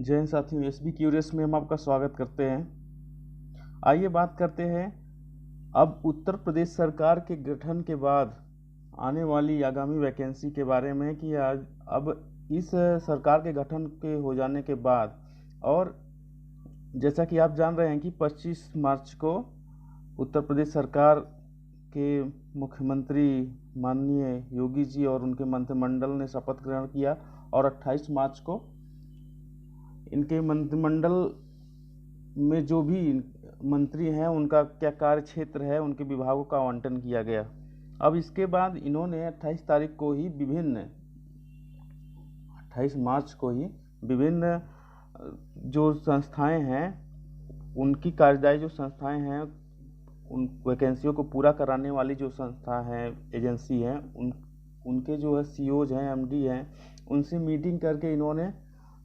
जय हिंद साथियों, SB curious में हम आपका स्वागत करते हैं। आइए बात करते हैं अब उत्तर प्रदेश सरकार के गठन के बाद आने वाली आगामी वैकेंसी के बारे में कि आज अब इस सरकार के गठन के हो जाने के बाद, और जैसा कि आप जान रहे हैं कि 25 मार्च को उत्तर प्रदेश सरकार के मुख्यमंत्री माननीय योगी जी और उनके मंत्रिमंडल ने शपथ ग्रहण किया और 28 मार्च को इनके मंत्रिमंडल में जो भी मंत्री हैं उनका क्या कार्य क्षेत्र है, उनके विभागों का आवंटन किया गया। अब इसके बाद इन्होंने 28 मार्च को ही विभिन्न जो संस्थाएं हैं, उनकी कार्यदायी जो संस्थाएं हैं, उन वैकेंसियों को पूरा कराने वाली जो संस्था हैं, एजेंसी हैं, उनके जो है सीओज हैं, एमडी हैं, उनसे मीटिंग करके इन्होंने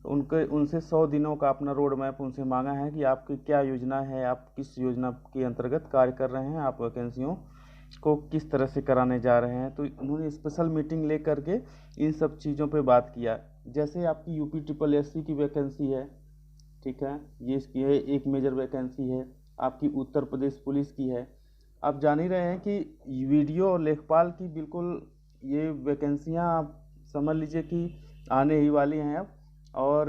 उनसे 100 दिनों का अपना रोड मैप उनसे मांगा है कि आपकी क्या योजना है, आप किस योजना के अंतर्गत कार्य कर रहे हैं, आप वैकेंसियों को किस तरह से कराने जा रहे हैं। तो उन्होंने स्पेशल मीटिंग ले करके इन सब चीज़ों पे बात किया। जैसे आपकी यूपी ट्रिपल एससी की वैकेंसी है, ठीक है, ये इसकी है, एक मेजर वैकेंसी है। आपकी उत्तर प्रदेश पुलिस की है। आप जान ही रहे हैं कि वीडियो और लेखपाल की बिल्कुल ये वैकेंसियाँ आप समझ लीजिए कि आने ही वाली हैं अब। और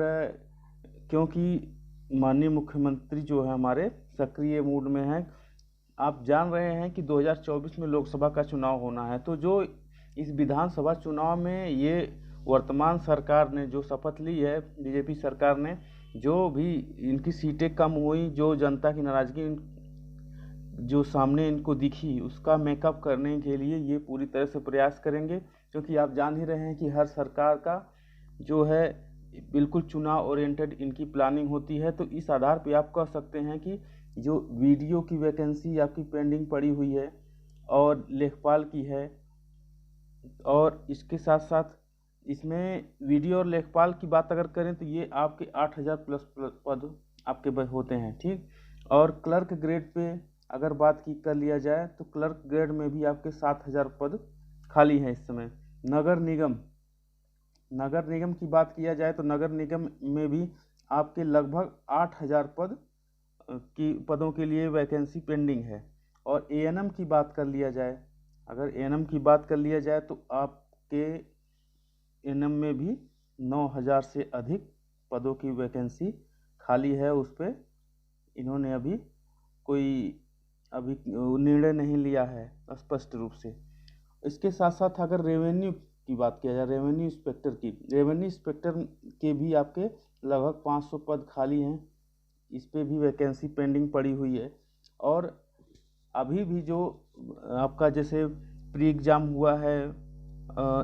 क्योंकि माननीय मुख्यमंत्री जो है हमारे सक्रिय मूड में हैं, आप जान रहे हैं कि 2024 में लोकसभा का चुनाव होना है। तो जो इस विधानसभा चुनाव में ये वर्तमान सरकार ने जो शपथ ली है, बीजेपी सरकार ने, जो भी इनकी सीटें कम हुई, जो जनता की नाराजगी जो सामने इनको दिखी, उसका मेकअप करने के लिए ये पूरी तरह से प्रयास करेंगे। क्योंकि आप जान ही रहे हैं कि हर सरकार का जो है बिल्कुल चुनाव ओरिएंटेड इनकी प्लानिंग होती है। तो इस आधार पे आप कह सकते हैं कि जो वीडियो की वैकेंसी आपकी पेंडिंग पड़ी हुई है और लेखपाल की है, और इसके साथ साथ इसमें वीडियो और लेखपाल की बात अगर करें तो ये आपके 8000 प्लस पद आपके होते हैं, ठीक। और क्लर्क ग्रेड पे अगर बात की कर लिया जाए तो क्लर्क ग्रेड में भी आपके 7000 पद खाली हैं इस समय। नगर निगम की बात किया जाए तो नगर निगम में भी आपके लगभग 8000 पदों के लिए वैकेंसी पेंडिंग है। और एएनएम की बात कर लिया जाए, अगर एएनएम की बात कर लिया जाए तो आपके एएनएम में भी 9000 से अधिक पदों की वैकेंसी खाली है। उस पर इन्होंने अभी कोई निर्णय नहीं लिया है स्पष्ट रूप से। इसके साथ साथ अगर रेवेन्यू की बात किया जाए, रेवेन्यू इंस्पेक्टर के भी आपके लगभग 500 पद खाली हैं। इस पे भी वैकेंसी पेंडिंग पड़ी हुई है। और अभी भी जो आपका जैसे प्री एग्ज़ाम हुआ है,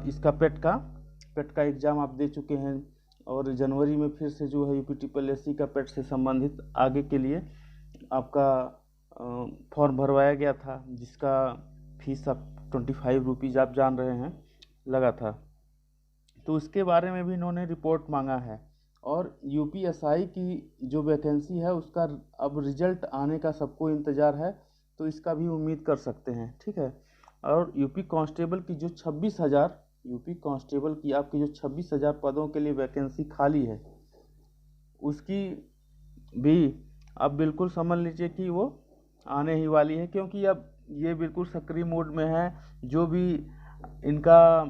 इसका पेट का एग्ज़ाम आप दे चुके हैं, और जनवरी में फिर से जो है यूपी ट्रिपल एससी का पेट से संबंधित आगे के लिए आपका फॉर्म भरवाया गया था, जिसका फीस आप 25 रुपीज़ आप जान रहे हैं लगा था। तो उसके बारे में भी इन्होंने रिपोर्ट मांगा है। और यूपीएसआई की जो वैकेंसी है उसका अब रिजल्ट आने का सबको इंतज़ार है, तो इसका भी उम्मीद कर सकते हैं, ठीक है। और यूपी कांस्टेबल की जो 26,000 यूपी कांस्टेबल की आपकी जो 26,000 पदों के लिए वैकेंसी खाली है, उसकी भी अब बिल्कुल समझ लीजिए कि वो आने ही वाली है। क्योंकि अब ये बिल्कुल सक्रिय मोड में है। जो भी इनका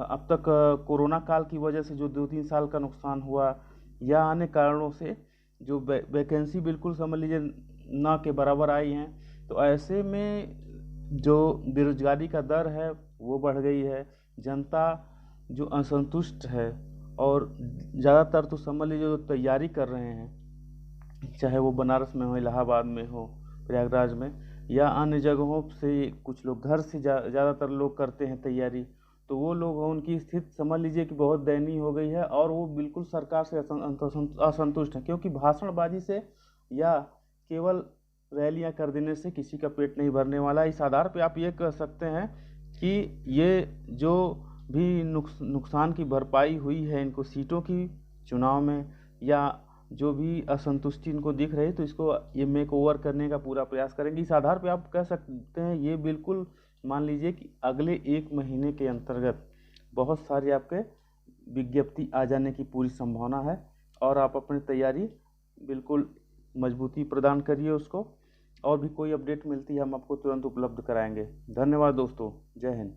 अब तक कोरोना काल की वजह से जो 2-3 साल का नुकसान हुआ, या अन्य कारणों से जो वैकेंसी बिल्कुल समझ लीजिए ना के बराबर आई हैं, तो ऐसे में जो बेरोजगारी का दर है वो बढ़ गई है। जनता जो असंतुष्ट है, और ज़्यादातर तो समझ लीजिए जो तैयारी कर रहे हैं, चाहे वो बनारस में हो, इलाहाबाद में हो, प्रयागराज में, या अन्य जगहों से कुछ लोग घर से ज़्यादातर लोग करते हैं तैयारी, तो वो लोग उनकी स्थिति समझ लीजिए कि बहुत दयनीय हो गई है। और वो बिल्कुल सरकार से असंतुष्ट हैं। क्योंकि भाषणबाजी से या केवल रैलियां कर देने से किसी का पेट नहीं भरने वाला। इस आधार पे आप ये कह सकते हैं कि ये जो भी नुकसान की भरपाई हुई है इनको सीटों की चुनाव में, या जो भी असंतुष्टि इनको दिख रही है, तो इसको ये मेक ओवर करने का पूरा प्रयास करेंगे। इस आधार पे आप कह सकते हैं ये बिल्कुल मान लीजिए कि अगले 1 महीने के अंतर्गत बहुत सारे आपके विज्ञप्ति आ जाने की पूरी संभावना है। और आप अपनी तैयारी बिल्कुल मजबूती प्रदान करिए उसको। और भी कोई अपडेट मिलती है हम आपको तुरंत उपलब्ध कराएंगे। धन्यवाद दोस्तों, जय हिंद।